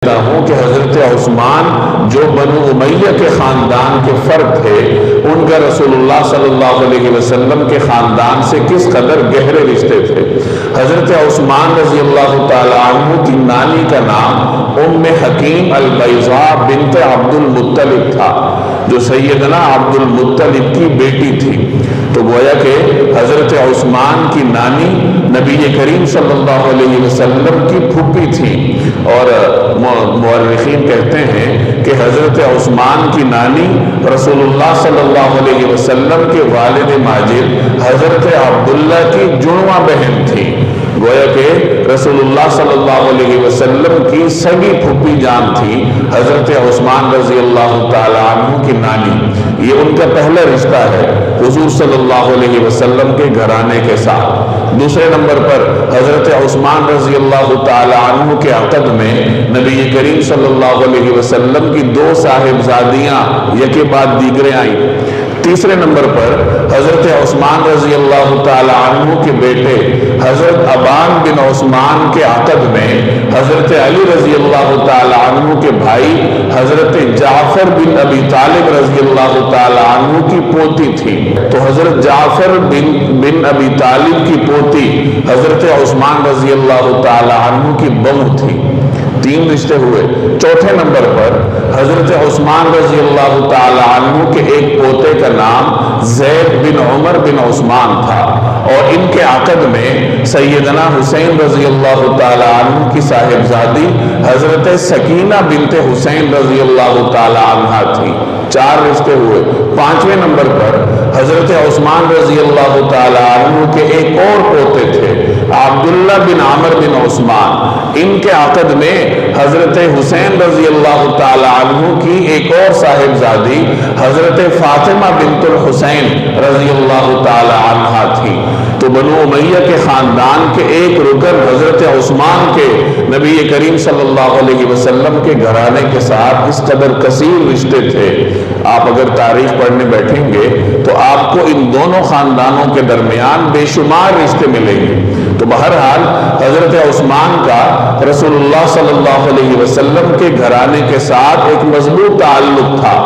ہوں کہ حضرت عثمان جو بنو امیہ کے خاندان کے فرد تھے، ان کا رسول اللہ صلی اللہ علیہ وسلم کے خاندان سے کس قدر گہرے رشتے تھے۔ حضرت عثمان رضی اللہ تعالی عنہ کی نانی کا نام ام حکیم البیضاء بنت عبد المطلب تھا، جو سیدنا عبد المطلب کی بیٹی تھی۔ تو گویا کہ حضرت عثمان کی نانی نبی کریم صلی اللہ علیہ وسلم کی پھوپھی تھی، اور مورخین کہتے ہیں کہ حضرت عثمان کی نانی رسول اللہ صلی اللہ علیہ وسلم کے والد ماجد حضرت عبداللہ کی جڑواں بہن تھی۔ گویا کہ رسول اللہ صلی اللہ علیہ وسلم کی سگی پھوپھی جان تھی حضرت عثمان رضی اللہ تعالی عنہ کی نانی۔ یہ ان کا پہلا رشتہ ہے حضور صلی اللہ علیہ وسلم کے گھرانے کے ساتھ۔ دوسرے نمبر پر حضرت عثمان رضی اللہ تعالی عنہ کے عقد میں نبی کریم صلی اللہ علیہ وسلم کی دو صاحبزادیاں یکے بعد دیگریں آئیں۔ تیسرے نمبر پر حضرت عثمان رضی اللہ تعالی عنہ کے بیٹے حضرت ابان بن عثمان کے عقد میں حضرت علی رضی اللہ تعالی عنہ کے بھائی حضرت جعفر بن ابی طالب رضی اللہ تعالی عنہ کی پوتی تھی۔ تو حضرت جعفر بن ابی طالب کی پوتی حضرت عثمان رضی اللہ تعالی عنہ کی بہو تھی۔ تین رشتے ہوئے۔ چوتھے نمبر پر حضرت عثمان رضی اللہ تعالی عنہ کے ایک پوتے کا نام زید بن عمر بن عثمان تھا، اور ان کے عقد میں سیدنا حسین رضی اللہ تعالی عنہ کی صاحبزادی حضرت سکینہ بنت حسین رضی اللہ تعالی عنہ تھی۔ چار رشتے ہوئے۔ پانچویں نمبر پر حضرت عثمان رضی اللہ تعالی عنہ کے ایک اور پوتے تھے عبداللہ بن عمر بن عثمان۔ ان کے عقد میں حضرت حسین رضی اللہ تعالی عنہ کی ایک اور صاحبزادی حضرت فاطمہ بنت الحسین رضی اللہ تعالی عنہ تھی۔ تو بنو امیہ کے خاندان کے ایک رکن حضرت عثمان کے نبی کریم صلی اللہ علیہ وسلم کے گھرانے کے ساتھ اس قدر کثیر رشتے تھے۔ آپ اگر تاریخ پڑھنے بیٹھیں گے تو آپ کو ان دونوں خاندانوں کے درمیان بے شمار رشتے ملیں گے۔ تو بہرحال حضرت عثمان کا رسول اللہ صلی اللہ علیہ وسلم کے گھرانے کے ساتھ ایک مضبوط تعلق تھا۔